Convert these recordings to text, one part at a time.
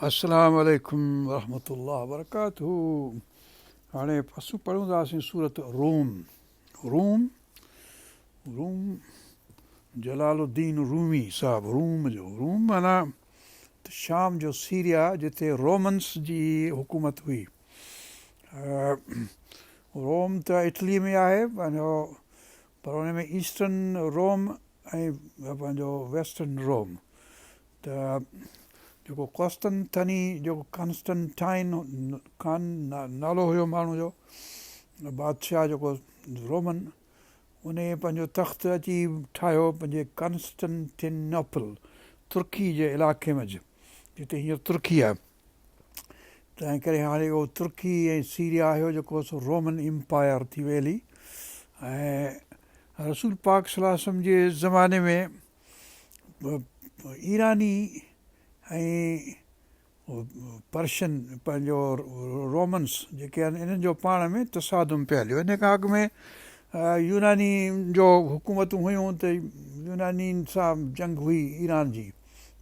अस्सलाम वालेकुम वरहमतुल्लाह वबरकातुहू। हाणे असां पढ़ूं था सूरत रूम। रूम रूम जलालुद्दीन रूमी साहब। रूम माना शाम जो सीरिया जिते रोमन्स जी हुकूमत हुई। रोम त इटली में आहे पंहिंजो, पर हुन में ईस्टर्न रोम ऐं पंहिंजो वेस्टर्न रोम। त जेको कॉन्स्टेंटाइन खान नालो हुयो माण्हू जो, बादशाह जेको रोमन, उन पंहिंजो तख़्त अची ठाहियो पंहिंजे कॉन्स्टेंटिनोपल तुर्की जे इलाइक़े में, जिते हींअर तुर्की आहे। तंहिं करे हाणे उहो तुर्की ऐं सीरिया हुयो जेको सो रोमन एम्पायर थी वियल हुई। ऐं रसूल पाक सल्लल्लाहु अलैहि वसल्लम जे ज़माने में ईरानी ऐं पर्शियन पंहिंजो रोमन्स जेके आहिनि, इन्हनि जो पाण में तसादुम पिया हलियो। इन खां अॻु में यूनानी जो हुकूमतूं हुयूं, त यूनानी सां जंग हुई ईरान जी।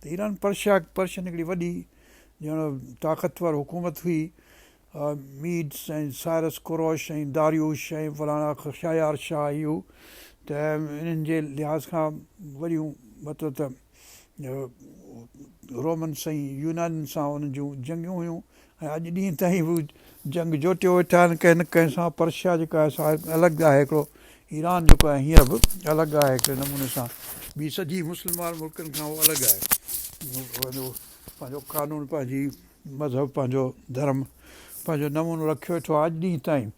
त ईरान पर्शियन हिकिड़ी वॾी ॼण ताक़तवर हुकूमत हुई। मीड्स ऐं साइरस कुरोश ऐं दारियूश ऐं फलाणा शायार शाह इहो, त इन्हनि जे लिहाज़ खां वॾियूं मतिलबु त रोमन्स ऐं यूनानी सां उन्हनि जूं जंगियूं हुयूं। ऐं अॼु ॾींहं ताईं बि जंग जोटियो वेठा आहिनि कंहिं न कंहिं सां। पर्शिया जेका आहे सा अलॻि आहे हिकिड़ो, ईरान जेको आहे हींअर बि अलॻि आहे हिकिड़े नमूने सां। ॿी सॼी मुस्लमान मुल्कनि खां उहो अलॻि आहे। पंहिंजो कानून, पंहिंजी मज़हब, पंहिंजो धर्म, पंहिंजो नमूनो रखियो वेठो आहे अॼु ॾींहं ताईं।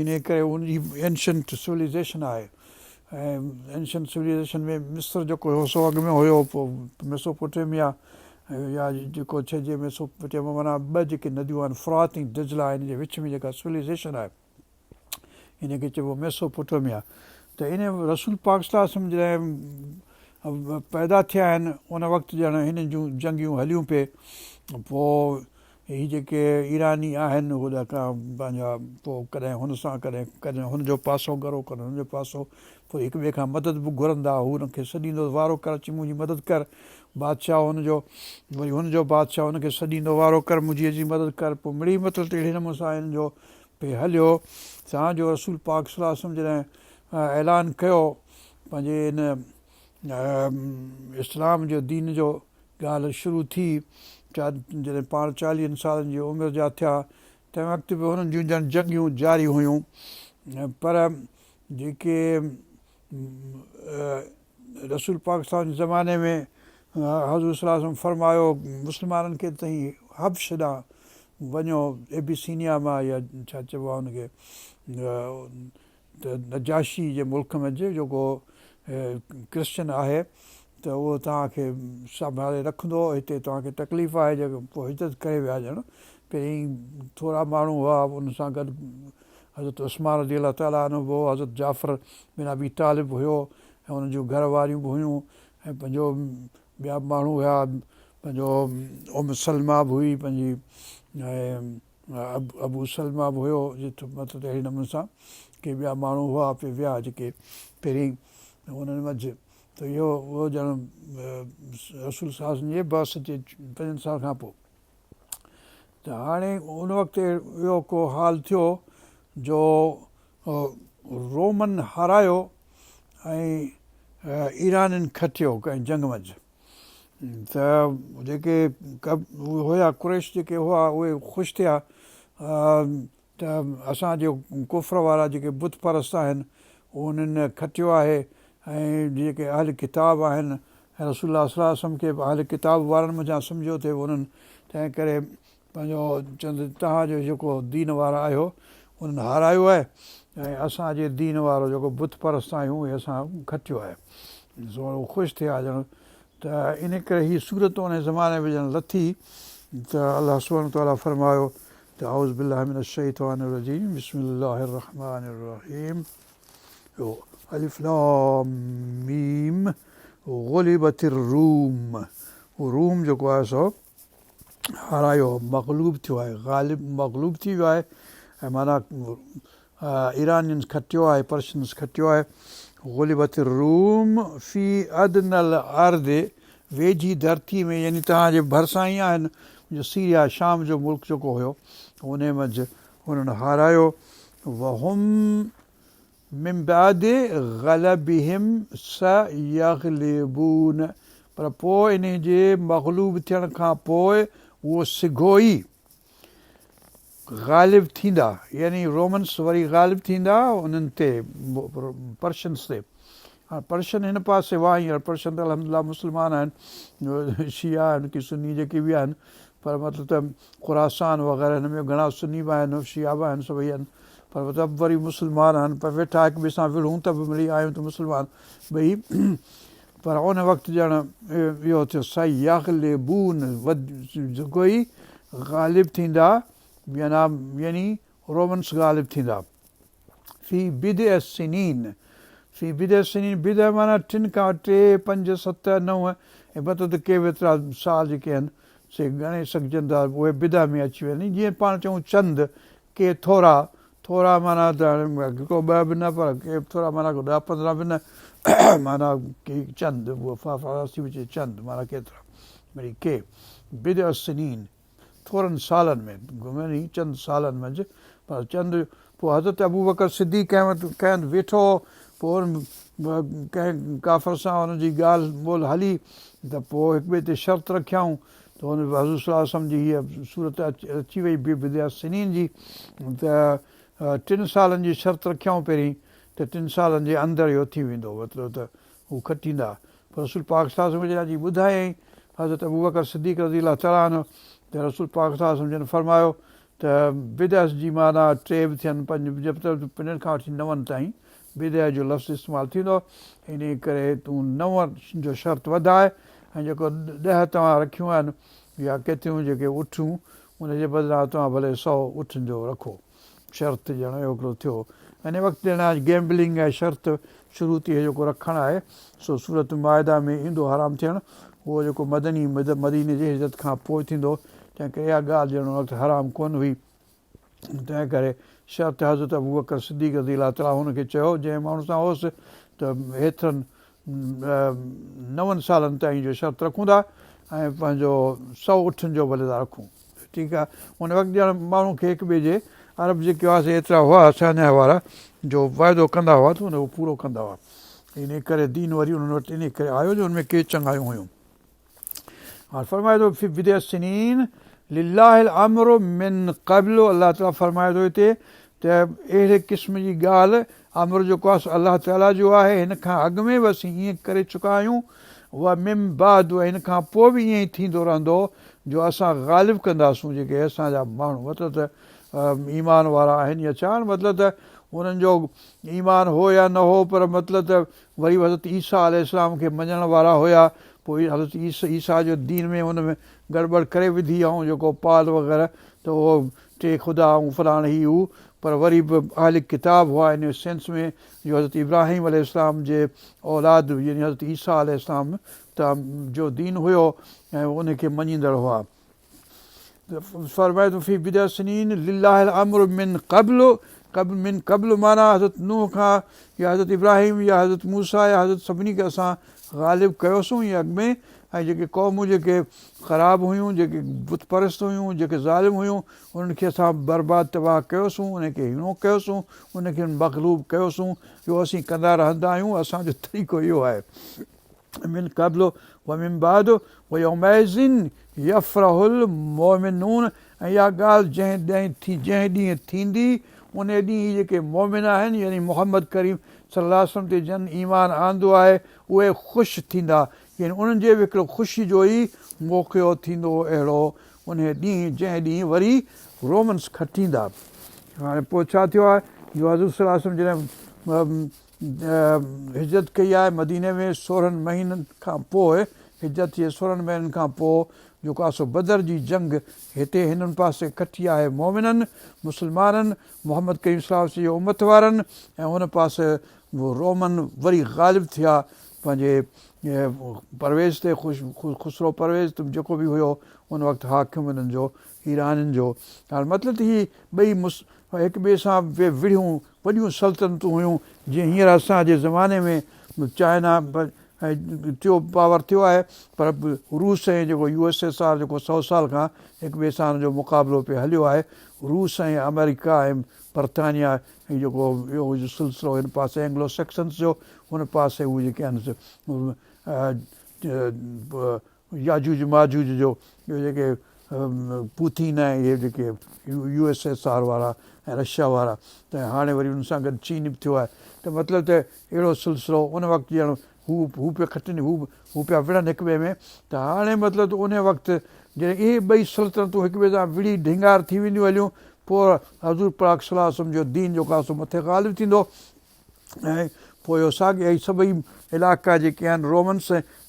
इन करे उनजी एंशंट सिविलाइज़ेशन आहे। ऐं एंशंट सिविलाइज़ेशन में मिस्र जेको हुयो सो अॻु में हुयो, पोइ मेसोपोटेमिया या जेको चइजे मेसोपोटेमिया, माना ॿ जेके नदियूं आहिनि, फ़ुरात ऐं दजला, इन जे विच में जेका सिविलाइज़ेशन आहे, इनखे चइबो मेसोपोटेमिया। त इन रसूल पाक सल्लल्लाहु अलैहि वसल्लम जॾहिं पैदा थिया आहिनि, उन वक़्तु ॼण हिननि जूं जंगियूं हलियूं पिए। पोइ हीअ जेके ईरानी आहिनि उहे पंहिंजा पोइ कॾहिं हुन सां कॾहिं हुनजो पासो करो, कॾहिं हुनजो पासो, पोइ हिक ॿिए खां मदद बि घुरंदा। हू हुनखे सॾींदो, वारो कर, अची मुंहिंजी मदद कर। बादशाह हुनजो, वरी हुनजो बादशाह हुनखे सॾींदो, वारो कर मुंहिंजी अची मदद कर। पोइ मिड़ी मतिलबु अहिड़े नमूने सां हिननि जो भई हलियो। तव्हांजो रसूल पाक सल्लल्लाहु अलैहि वसल्लम जॾहिं ऐलान कयो पंहिंजे इन इस्लाम जो दीन जो, ॻाल्हि शुरू थी, जॾहिं पाण 40 सालनि जी उमिरि जा थिया, तंहिं वक़्तु बि हुननि जूं ॼण जंगियूं जारी हुयूं। पर जेके रसूल पाक साहब जे ज़माने में हज़रत सल्लल्लाहु अलैहि वसल्लम फरमायो मुस्लमाननि खे त ही हब्श ॾांहुं वञो, एबिसीनिया मां, या छा चइबो आहे हुनखे, त नजाशी जे मुल्क में जेको क्रिश्चन आहे, त उहो तव्हांखे संभाले रखंदो। हिते तव्हांखे तकलीफ़ आहे, जेको पोइ हिजरत करे विया ॼण। पहिरीं थोरा माण्हू हुआ, उन सां गॾु हज़रत उस्मान रज़ी अलाह ताला अन्हु बि हो, हज़रत जाफ़र बिन अबी तालिब हुयो, ऐं हुननि जूं घर वारियूं बि हुयूं, ऐं पंहिंजो ॿिया माण्हू हुया, पंहिंजो सलमा बि हुई पंहिंजी, ऐं अबू सलमा बि हुयो, जिते मतिलबु अहिड़े नमूने सां के ॿिया माण्हू हुआ पे विया जेके पहिरीं हुननि मंझि। त इहो उहो ॼण रसूल साहब जे बस जे 5 साल खां पोइ। त हाणे उन वक़्तु इहो को हाल थियो जो रोमन हारायो ऐं ईराननि खटियो कंहिं जंग मंझि। त जेके हुया कुरैश जेके हुआ, उहे ख़ुशि थिया त असांजो कुफ्र वारा जेके बुत परस्त आहिनि उन्हनि खटियो आहे। ऐं जेके अहल किताब आहिनि, ऐं रसूलुल्लाह सल्लल्लाहु अलैहि वसल्लम खे अहल किताब वारनि मथां सम्झो थिए उन्हनि, तंहिं करे पंहिंजो चवंदे तव्हांजो जेको दीन वारा आहियो उन्हनि हारायो आहे, ऐं असांजे दीन वारो जेको बुत परस्त आहियूं उहे असां खटियो आहे। थोरो ख़ुशि थिया ॼण। त इन करे हीअ सूरत उन ज़माने में ॼण लथी। त अलाह सुब्हानहू तआला फरमायो त औज़ु बिल्लाहि मिनश शैतानिर रजीम, बिस्मिल्लाहिर रहमानिर रहीम। अलिफ लाम मीम गुलिबतिर रूम। रूम जेको आहे सो हारायो, मग़लूब थियो आहे, ग़ालिब मग़लूब थी वियो आहे। ऐं माना ईरानियंस खटियो आहे, पर्शियंस खटियो आहे। गुलिबतिर रूम फ़ी अदनल अर्द वेझी धरती में यानी तव्हांजे भरिसां ई आहिनि जो सीरिया शाम जो मुल्क जेको हुयो उन मंझि हुननि हारायो वहुम मिन बाद ग़लबिहिम सयग़लिबून पर पोइ इन जे मग़लूब थियण खां पोइ उहो सिघो ई ग़ालिब थींदा यानी रोमन्स वरी ग़ालिब थींदा उन्हनि ते पर्शियन्स ते हाणे पर्शियन हिन पासे हुआ हींअर पर्शियन त अलहमदिल्ला मुस्लमान आहिनि शिया आहिनि की सुन्नी जेके बि आहिनि पर मतिलबु त ख़ुरासान वग़ैरह हिन में घणा सुन्नी बि आहिनि शिया बि आहिनि सभई आहिनि पर मतिलबु वरी मुस्लमान आहिनि पर वेठा हिक ॿिए सां विढ़ूं त बि मिली आहियूं त मुस्लमान ॿई पर उन वक़्तु ॼण इहो थियो सयग़लिबून जेको ई ग़ालिब थींदा यानी रोमन्स ग़ालिब थींदा फी बिदअ सिनीन फी बिदअ सिनीन बिदअ माना 3 खां 3 5 7 9 ऐं मतिलबु त के एतिरा साल जेके आहिनि से ॻणे सघजनि था उहे बिदअ में अची वञनि जीअं पाण चऊं चंद के थोरा थोरा माना त हिकिड़ो ॿ बि न पर के थोरा माना 10-15 बि न माना के चंद उहो फारसी में चए चंद माना केतिरा वरी के बिदअ सिनीन थोरनि सालनि में घुमनि चंद सालनि मंझि पर चंद पोइ हज़रत अबू बकर सिद्दीक़ कंहिं वेठो पोइ कंहिं काफ़र सां हुनजी ॻाल्हि ॿोल हली त पोइ हिक ॿिए ते शर्त रखियाऊं त हुन हज़ूर सल्लल्लाहु अलैहि वसल्लम जी हीअ सूरत अची वई बिदअ सिनीन जी त 3 सालनि जी शर्त रखियाऊं पहिरीं त 3 सालनि जे अंदरि इहो थी वेंदो मतिलबु त हू खटींदा पर रसूल पाक सल्लल्लाहु अलैहि वसल्लम जी ॿुधायईं हज़रत अबू बकर सिद्दीक़ रज़ियल्लाहु तआला अन्हु त रसूल पाक सल्लल्लाहु अलैहि वसल्लम जन फरमायो त बिदअ जी माना 3 बि थियनि 5 जब त 5 खां वठी 9 ताईं बिदअ जो लफ़्ज़ इस्तेमालु थींदो इन करे तूं 9 जो शर्त वधाए ऐं जेको 10 तव्हां रखियूं आहिनि या केतिरियूं जेके उठूं उनजे बदिरां तव्हां भले 100 उठनि जो रखो शर्त ॼण हिकिड़ो थियो हिन वक़्तु ॼण गैम्बलिंग ऐं शर्त शुरू थी जेको रखणु आहे सो सूरत माइदा में ईंदो हराम थियणु उहो जेको मदीने जी हिजरत खां पोइ थींदो तंहिं करे इहा ॻाल्हि ॼण वक़्तु हराम कोन हुई तंहिं करे शर्त हज़रत अबू बकर सिद्दीक़ रज़ियल्लाहु तआला हुनखे चयो जंहिं माण्हू सां होसि त हेतिरनि 9 सालनि ताईं जो शर्त रखूं था ऐं पंहिंजो 100 उठनि जो भले था रखूं ठीकु आहे उन वक़्तु ॼण माण्हू खे हिक ॿिए जे अरब जेके हुआसीं एतिरा हुआ असांजा वारा जो वाइदो कंदा हुआ त उनजो पूरो कंदा हुआ इन करे दीन वरी उन्हनि वटि इन करे आयो जो हुनमें के चङायूं हुयूं हाणे फरमाए थो फी बिदअ सिनीन लिल्लाहिल अम्रु मिन क़ब्ल अलाह ताला फरमाए थो हिते त अहिड़े क़िस्म जी ॻाल्हि अमर जेको आहे अलाह ताला जो आहे हिन खां अॻु में बि असीं ईअं करे चुका आहियूं उहा मिम बाद हिन खां पोइ बि ईअं ई थींदो रहंदो जो असां ग़ालिब कंदासूं जेके असांजा माण्हू मतिलबु त ईमान वारा आहिनि या छा मतिलबु त उन्हनि जो ईमान हो या न हो पर मतिलबु त वरी हज़रत ईसा अलैहिस्सलाम खे मञण वारा हुया पोइ हज़रत ईसा जो दीन में हुन में गड़बड़ करे विधी ऐं जेको पाल वग़ैरह त उहो 3 ख़ुदा ऐं फलाण ही हू पर वरी बि अहल किताब हुआ इन सेंस में जो हज़रत इब्राहिम अलैहिस्सलाम जे औलाद यानी हज़रत ईसा अलैहिस्सलाम त जो दीन हुयो ऐं उनखे मञींदड़ हुआ फरमाए थो फी बिदअ सिनीन लिल्लाहिल अम्रु मिन क़ब्ल माना हज़रत नूह खां या हज़रत इब्राहिम या हज़रत मूसा या हज़रत सभिनी खे असां ग़ालिब कयोसीं या अॻु में ऐं जेके क़ौमूं जेके ख़राबु हुयूं जेके बुत परस्त हुयूं जेके ज़ालिम हुयूं उन्हनि खे असां बर्बाद तबाह कयोसीं उनखे हीणो कयोसीं उनखे मग़लूब कयोसीं इहो असीं कंदा रहंदा आहियूं असांजो तरीक़ो इहो आहे मिन क़ब्ल व मिन बाद व यौमइज़िन यफ़रहुल मोमिनून ऐं इहा ॻाल्हि जंहिं ॾींहुं थींदी उन ॾींहुं जेके मोमिन आहिनि यानी मोहम्मद करीम सल्लल्लाहु अलैहि वसल्लम ते जन ईमान आंदो आहे उहे ख़ुशि थींदा यानी उन्हनि जे बि हिकिड़ो ख़ुशी जो ई मौक़ो थींदो अहिड़ो उन ॾींहुं जंहिं ॾींहुं वरी रोमन्स खटींदा हाणे पोइ छा थियो आहे जो हज़ूर सल्लल्लाहु अलैहि वसल्लम जॾहिं हिजरत कई आहे मदीने में 16 महीननि खां पोइ हिजरत जे 16 महीननि खां पोइ जेको आहे सो बदर जी जंग हिते हिननि पासे कठी आहे मोमिननि मुस्लमाननि मोहम्मद करीम सल्लल्लाहु अलैहि वसल्लम जे उमत वारनि ऐं हुन पासे रोमन वरी ग़ालिब थिया पंहिंजे परवेज़ ते ख़ुसरो परवेज़ जेको बि हुयो उन वक़्तु हाकिम हिननि जो ईराननि जो हाणे मतिलबु त हीअ ॿई हिक ॿिए सां विढ़ियूं वॾियूं सल्तनतूं हुयूं जीअं हींअर असांजे ज़माने में चाइना ऐं थियो पावर थियो आहे, पर रूस ऐं जेको USSR जेको 100 साल खां हिक ॿिए सां जो मुक़ाबिलो पियो हलियो आहे, रूस ऐं अमेरिका ऐं बरतानिया ऐं जेको इहो सिलसिलो हिन पासे एंग्लो सेक्शन्स जो, हुन पासे उहे जेके आहिनि याजूज माजूज जो इहे जेके पुतिन ऐं इहे जेके USSR वारा ऐं रशिया वारा, त हाणे वरी हुन सां गॾु चीन बि थियो आहे, त मतिलबु त अहिड़ो सिलसिलो उन वक़्तु ॼण हू पिया खटनि, हू पिया विढ़नि हिक ॿिए में, त हाणे मतिलबु त उन वक़्तु जॾहिं इहे ॿई सल्तनतूं हिक ॿिए सां विढ़ी ढिंगार थी वेंदियूं हलियूं, पोइ हज़ूर पाक सलाह सम्झो दीन जेको आहे सो मथे ग़ालिब थींदो, ऐं पोइ इहो साॻिए ऐं सभई इलाइक़ा जेके आहिनि रोमन्स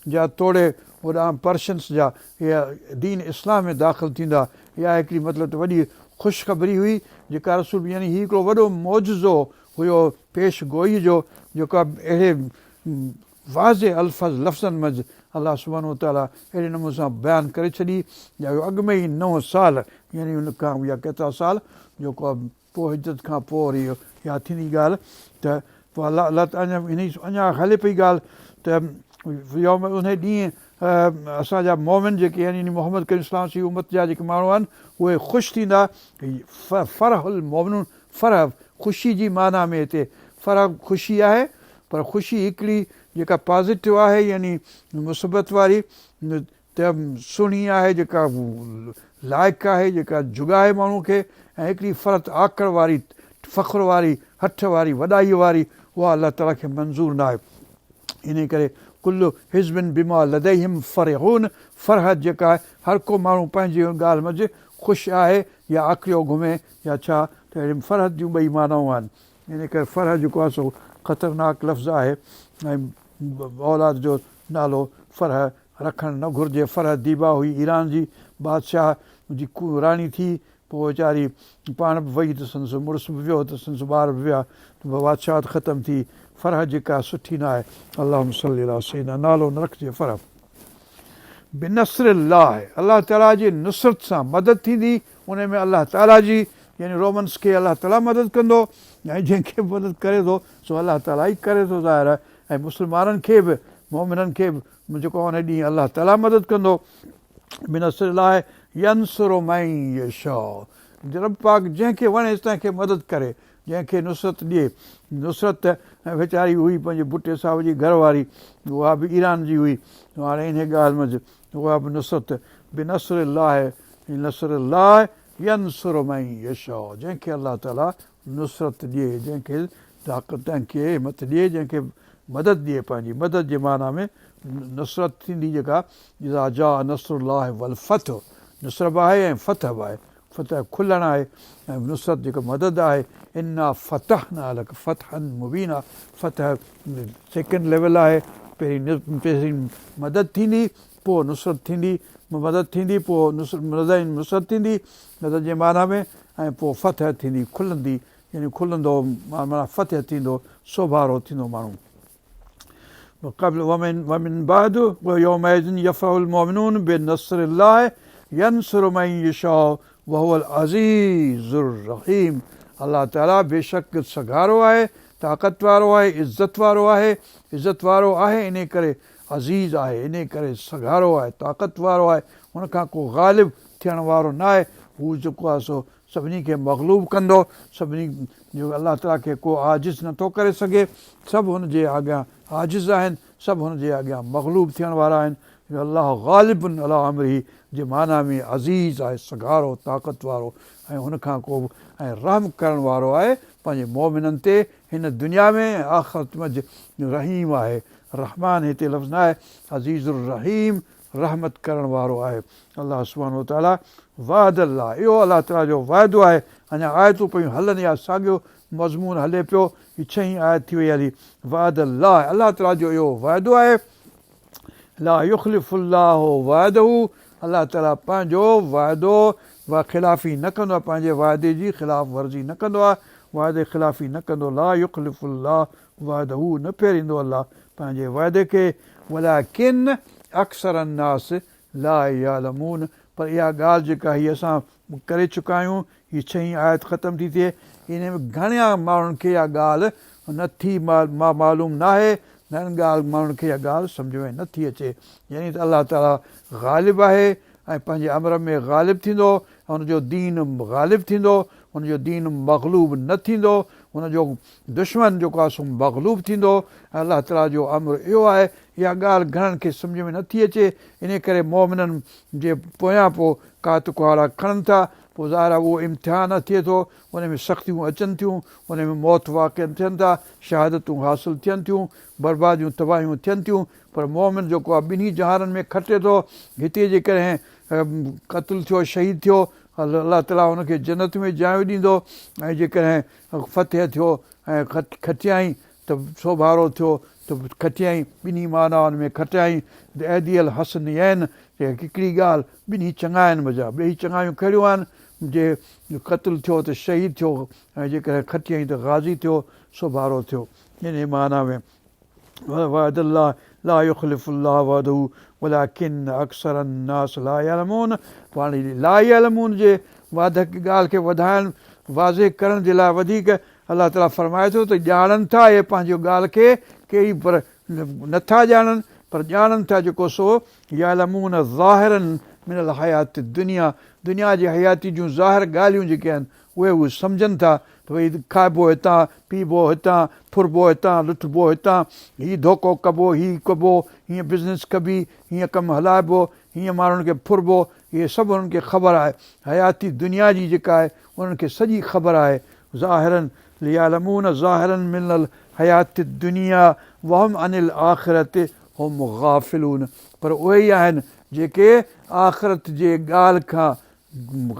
जा तोड़े होॾां पर्शियन्स जा इहा दीन इस्लाम में दाख़िल थींदा। इहा हिकिड़ी मतिलबु त वॾी ख़ुशख़बरी हुई जेका रसूल, यानी हीउ हिकिड़ो वॾो मौजज़ो हुयो पेश गोई जो, जेको अहिड़े वाज़े लफ़्ज़नि मंझि अलाह सुब्हानो ताला अहिड़े नमूने सां बयानु करे छॾी, या अॻु में ई 9 साल यानी हुन खां या केतिरा साल जेको आहे पोइ हिजरत खां पोइ वरी इहा थींदी ॻाल्हि, त पोइ अलाह अञा हले पई ॻाल्हि त उन ॾींहुं असांजा मोमिन जेके आहिनि, यानी मोहम्मद करीम सल्लल्लाहु अलैहि वसल्लम जी उमत जा जेके माण्हू आहिनि उहे ख़ुशि थींदा। फरहुल मोमिनून, फरह ख़ुशी जी माना में हिते फरह ख़ुशी आहे, पर ख़ुशी हिकिड़ी जेका पॉज़िटिव आहे यानी मुसीबत वारी, त सुहिणी आहे, जेका लाइक़ु आहे, जेका जुगाए माण्हू खे, ऐं हिकिड़ी फ़रत आकड़ वारी, फ़ख्रु वारी, हथ वारी, वॾाईअ वारी, उहा अलाह ताला खे मंज़ूरु न आहे। इन करे कुल्लु हिज़्बिन बिमा लदैहिम फ़रिहून, फ़रहत जेका आहे हर को माण्हू पंहिंजी ॻाल्हि मंझि ख़ुशि आहे या आकड़ियो घुमे या छा, त अहिड़ी फ़रहत जूं ॿई मानाऊं आहिनि। इन करे फ़रह जेको आहे सो ख़तरनाक लफ़्ज़ आहे, ऐं औलाद जो नालो फ़रह रखणु न घुरिजे। फ़रह दीबा हुई ईरान जी बादशाह जी राणी थी, पोइ वीचारी पाण बि वई त संदसि मुड़ुस बि वियो त संदसि ॿार बि विया, त बादशाहत ख़तमु थी। फ़रह जेका सुठी न आहे, अल्लाहुम्मा सल्ली अला सय्यिदना, नालो न रखिजे फ़रह। बिनस्रिल्लाह, अलाह ताला जी नुसरत सां मदद थींदी, उन में अलाह ताला जी यानी रोमन्स खे अलाह ताला मदद कंदो, ऐं जंहिंखे बि मदद करे थो सो अलाह ताला ई करे थो ज़ाहिर आहे, ऐं मुस्लमाननि खे बि मोमिननि खे बि जेको उन ॾींहुं अलाह ताला मदद कंदो। बिनस्रिल्लाह यंसुरु मन यशा, रब पाक जंहिंखे वणेसि तंहिंखे मदद करे, जंहिंखे नुसरत ॾिए। नुसरत वीचारी हुई पंहिंजे बुटे साहिब जी घरवारी, उहा बि ईरान जी हुई, हाणे इन ॻाल्हि मंझि उहा बि नुसरत। बिनस्रिल्लाह नस्रुल्लाह यंसुरु मन यशा, जंहिंखे अलाह ताला नुसरत ॾिए, जंहिंखे ताक़त, जंहिंखे हिमत ॾिए, जंहिंखे मदद ॾिए, पंहिंजी मदद जे माना में नुसरत थींदी जेका इज़ा जा नस्रुल्लाह वल फ़तह, नुसरत बि आहे ऐं फ़तह बि आहे, फ़तह खुलणु आहे ऐं नुसरत जेका मदद आहे। इन्ना फ़तहना लक फ़तहन मुबीना, फ़तह सेकेंड लेवल आहे, पहिरीं मदद थींदी, पोइ नुसरत थींदी, मदद थींदी, पोइ नुसरत थींदी मदद जे माना में, ऐं पोइ फ़तह थींदी, खुलंदी, यानी खुलंदो माना फ़तह थींदो, सोभारो थींदो माण्हू। वमिन बाद यौमइज़िन यफ़रहुल मोमिनून बिनस्रिल्लाह यंसुरु मन यशा वहुवल अज़ीज़ुर रहीम, अलाह ताला बेशक सगारो आहे, ताक़त वारो आहे, इज़त वारो आहे, इन करे अज़ीज़ आहे, इन करे सगारो आहे, ताक़त वारो आहे, हुन खां को ग़ालिब थियण वारो न आहे। हू जेको आहे सो सभिनी खे मग़लूब कंदो, सभिनी जो अलाह ताला खे को आजिज़ नथो करे सघे, सभु हुनजे अॻियां आजिज़ आहिनि, सभु हुनजे अॻियां मग़लूब थियण वारा आहिनि। अलाह ग़ालिबुन अला अमरिही जे माना में अज़ीज़ आहे, सगारो, ताक़त वारो, ऐं हुन खां को ऐं रहम करण वारो आहे पंहिंजे मोमिननि ते हिन दुनिया में, आख़िरत मंझि रहीम आहे। रहमान हिते लफ़्ज़ न आहे, अज़ीज़ुर रहीम रहमत करण वारो आहे। अलाह सुब्हानो ताला वादल्लाह, इहो अलाह ताला जो वाइदो आहे। अञा आयतूं पियूं हलनि या साॻियो मज़मून हले पियो, हीअ 6 आयत थी वई हली। वादल्लाह, अलाह ताला जो इहो वाइदो आहे। ला युख़्लिफ़ुल्लाहु वाइदहू, अलाह ताला पंहिंजो वाइदो ख़िलाफ़ी न कंदो आहे, पंहिंजे वाइदे जी ख़िलाफ़ वर्ज़ी न कंदो आहे, वाइदे ख़िलाफ़ी न कंदो। ला युख़्लिफ़ुल्लाह वाइदहू, न फेरींदो अलाह पंहिंजे वाइदे खे। वलाकिन अक्सर अन्नास ला यालमून, पर इहा ॻाल्हि जेका हीअ असां करे चुका आहियूं, हीअ 6 आयत ख़तमु थी थिए, इन में घणा माण्हुनि खे इहा ॻाल्हि नथी मालूम न आहे, ननि ॻाल्हि माण्हुनि खे इहा ॻाल्हि सम्झ में नथी अचे यानी त अलाह ताला ग़ालिब आहे ऐं पंहिंजे अमर में ग़ालिब थींदो ऐं हुनजो दीन ग़ालिब थींदो हुनजो दीन मग़लूब न थींदो हुनजो दुश्मन जेको आहे सो मग़लूब थींदो ऐं अलाह ताला जो अमर इहो आहे इहा ॻाल्हि घणनि खे सम्झ में नथी अचे इन करे मोमिननि जे पोयां पोइ कात कुहाड़ा खणनि था पोइ ज़ाहिर आहे उहो इम्तिहान थिए थो उन में सख़्तियूं अचनि थियूं उन में मौत वाक़िअ थियनि था शहादतूं हासिलु थियनि थियूं बर्बादियूं तबाहियूं थियनि थियूं पर मोमिन जेको आहे ॿिन्ही जहाननि में खटे थो हिते जेकॾहिं क़तलु थियो शहीद थियो अलाह ताला हुनखे जन्नत में जाइ ॾींदो ऐं जेकॾहिं फ़तह थियो ऐं खटियाई त सोभारो थियो त खटियाई ॿिन्ही मानाउनि में खटियाई ऐदियल हसन आहिनि हिकिड़ी ॻाल्हि ॿिन्ही चङा आहिनि मज़ा ॿई चङायूं कहिड़ियूं आहिनि जे क़तलु थियो त शहीद थियो ऐं जेकॾहिं खटियाई त ग़ाज़ी थियो सोभारो थियो इन माना में ला युख़लिफ़ुल्लाह वअदहू वलाकिन अक्सर अन्नास ला यअलमून पाण ला यअलमून जे वादक ॻाल्हि खे वधाइण वाज़े करण जे लाइ वधीक अलाह ताला फरमाए थो त ॼाणनि था इहे पंहिंजो ॻाल्हि खे कहिड़ी पर नथा ॼाणनि पर ॼाणनि था जेको सो यअलमून ज़ाहिरनि मिनल हयात दुनिया जी हयाती जूं ज़ाहिर ॻाल्हियूं जेके आहिनि उहे सम्झनि था त भई खाइबो हितां पीबो हितां फुरबो हितां लुटबो हितां हीअ धोखो कबो हीअ कबो हीअं बिज़नेस कबी हीअं कमु हलाइबो हीअं माण्हुनि खे फुरबो इहे सभु उन्हनि खे ख़बर आहे हयाती दुनिया जी जेका आहे उन्हनि खे सॼी ख़बर आहे ज़ाहिरनि लियालमून ज़ाहिरनि मिनल हयाती दुनिया वहम अनिल आख़िरत हुम गाफ़िलून पर उहे ई आहिनि जेके आख़िरत जे ॻाल्हि खां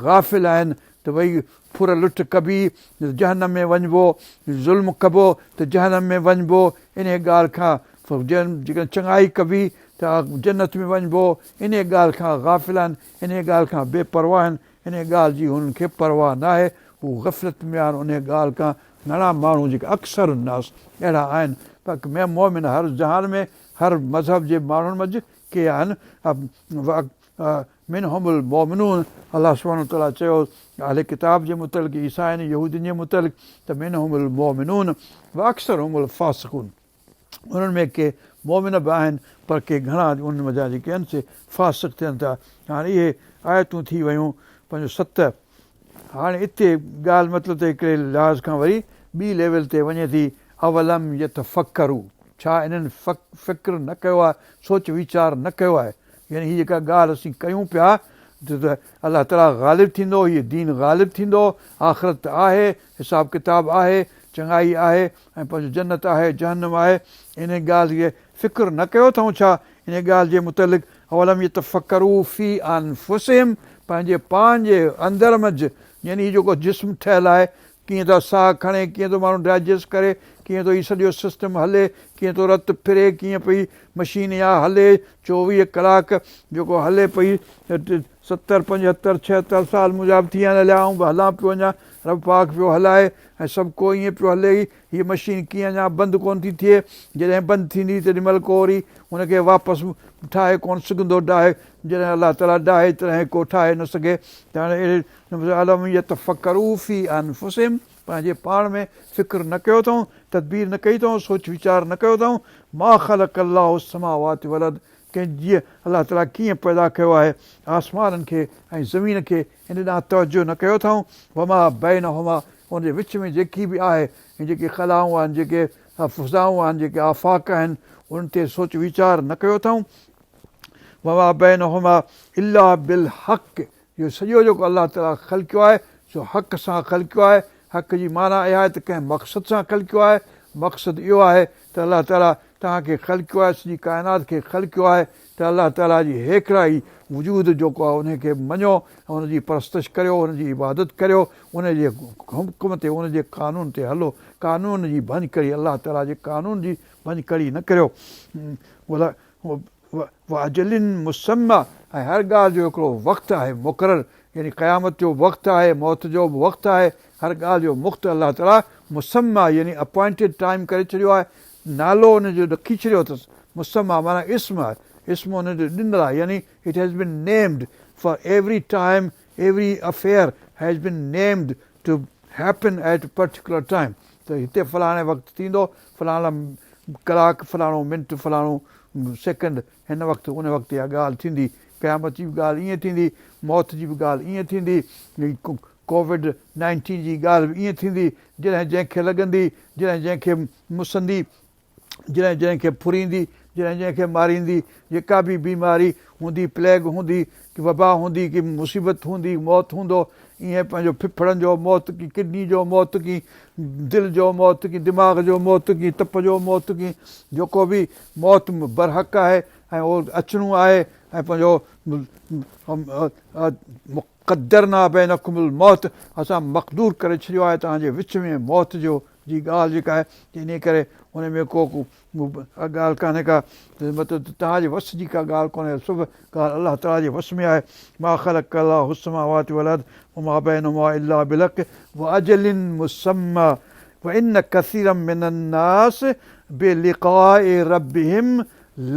गाफ़िल आहिनि त भई फुर लुट कबी जहनम में वञिबो ज़ुल्म कबो त जहनम में वञिबो इन ॻाल्हि खां जेकॾहिं चङाई कबी त जन्नत में वञिबो इन ॻाल्हि खां गाफ़िल आहिनि इन ॻाल्हि खां बेपरवाह आहिनि इन ॻाल्हि जी हुननि खे परवाह न आहे हू ग़फ़लत में आहिनि उन ॻाल्हि खां घणा माण्हू जेके अक्सर नास अहिड़ा आहिनि बाक़ी मोमिन हर जहान में हर मज़हब जे माण्हुनि मंझि के आहिनि मिनहुमुल मोमिनून अलाह सुब्हानहू तआला चयो अहले किताब जे मुतलिक़ ईसाइनि यहूदियुनि जे मुतलिक़ त मिनहुमुल मोमिनून व अक्सरुहुमुल फासिकून उन्हनि में के मोमिन बि आहिनि पर के घणा उन मज़ा जेके आहिनि से फासिक थियनि था हाणे इहे आयतूं थी वियूं 5-7 हाणे हिते ॻाल्हि मतिलबु त हिकिड़े लिहाज़ खां वरी ॿी लेवल ते वञे थी अवलम यतफ़क्करू छा इन्हनि फ़िक्र न कयो आहे सोच वीचार न कयो आहे यानी हीअ जेका ॻाल्हि असीं कयूं पिया त अलाह ताला ग़ालिब थींदो हीअ दीन ग़ालिब थींदो आख़िरत आहे हिसाब किताब आहे चङाई आहे ऐं पंहिंजो जन्नत आहे जहन्नम आहे इन ॻाल्हि खे फ़िक्र न कयो अथऊं छा इन ॻाल्हि जे मुतलिक़ अवलम यतफ़क्करू फ़ी अनफ़ुसिहिम पंहिंजे पान जे अंदरि मंझि यानी हीउ जेको जिस्म ठहियलु आहे कीअं थो साहु खणे कीअं थो माण्हू डाइजेस्ट करे कीअं थो हीउ सॼो सिस्टम हले कीअं थो रतु फिरे कीअं पई मशीन या हले 24 कलाक जेको हले पई 70, 75, 76 साल मुंहिंजा बि थी विया हलिया ऐं बि हलां पियो अञा रब पाक पियो हलाए ऐं सभु को ईअं पियो हले हीअ मशीन कीअं अञा बंदि कोन थी थिए जॾहिं बंदि थींदी तेॾीमहिल को वरी हुनखे वापसि ठाहे कोन सघंदो डाहे जॾहिं अलाह ताला डाहे तॾहिं को ठाहे न सघे त हाणे अहिड़े अलम यतफ़क्करू फ़ी अनफ़ुसिहिम पंहिंजे पाण में फ़िक्र न कयो अथऊं तदबीर न कई अथऊं सोच वीचार न कयो अथऊं मा ख़लक़ अल्लाहु समावाति वल अर्द कंहिं जीअं अलाह ताला कीअं पैदा कयो आहे आसमाननि खे ऐं ज़मीन खे इन ॾांहुं तवजो न कयो अथऊं वमा बैनहुमा उनजे विच में जेकी बि आहे जेके ख़लाऊं आहिनि जेके फ़ुज़ाऊं आहिनि जेके आफ़ाक़ आहिनि उन्हनि ते सोच वीचार न कयो अथऊं वमा बैनहुमा इल्ला बिल हक़ इहो सॼो जेको अलाह ताला ख़लक़ियो आहे सो हक़ सां ख़लक़ियो आहे हक़ जी माना इहा आहे त कंहिं मक़सद सां ख़लक़ियो आहे मक़सदु इहो आहे त अलाह ताला तव्हांखे ख़लक़ियो आहे सॼी काइनात खे ख़लक़ियो आहे त अलाह ताला जी हेकड़ाई वजूद जेको आहे उनखे मञो ऐं उनजी परस्तश करियो उनजी इबादत करियो उनजे हुकुम ते उनजे क़ानून ते हलो क़ानून जी भञकड़ी अलाह ताला जे क़ानून जी भञकड़ी न करियो अजलिन मुसम्मा ऐं हर ॻाल्हि जो हिकिड़ो वक़्तु आहे मुक़ररु यानी क़यामत जो वक़्तु आहे मौत जो बि वक़्तु आहे हर ॻाल्हि जो मुख़्तु अलाह ताला मुसम्मा यानी अपॉइंटेड टाइम करे छॾियो आहे नालो हुनजो रखी छॾियो अथसि मुसम्मा माना इस्म आहे इस्म हुनजो ॾिनल आहे यानी it has been named for every time every affair has been named to happen at particular time त हिते फलाणे वक़्तु थींदो फलाणा कलाकु फलाणो मिंट फलाणो सेकेंड हिन वक़्तु उन वक़्तु इहा ॻाल्हि थींदी क़यामत जी बि ॻाल्हि ईअं थींदी मौत जी बि ॻाल्हि ईअं थींदी कोविड-19 जी ॻाल्हि बि ईअं थींदी जॾहिं जंहिंखे लॻंदी जॾहिं जंहिंखे मुसंदी जॾहिं जंहिंखे फुरींदी जॾहिं जंहिंखे मारींदी जेका बि बीमारी हूंदी प्लेग हूंदी की वबा हूंदी की मुसीबत हूंदी मौत हूंदो ईअं पंहिंजो फिफड़नि जो मौत की किडनी जो मौत की दिलि जो मौत की दिमाग़ जो मौत की तप जो मौत की जेको बि मौत बरहक़ आहे ऐं उहो अचिणो आहे ऐं पंहिंजो मुक़दर न बैनकुमुल मौत असां मक़दूर करे छॾियो आहे तव्हांजे विच में मौत जो जी ॻाल्हि जेका आहे इन करे हुन में को ॻाल्हि कान्हे का मतिलबु तव्हांजे वस जी का ॻाल्हि कोन्हे सभु ॻाल्हि अलाह ताला जे वस में आहे मा ख़लक़ अल्लाहु समावाति वल अर्द वमा बैनहुमा इल्ला बिलहक़ व अजलिन मुसम्मा व इन कसीरम मिनन नास बिलिक़ाए रब्बिहिम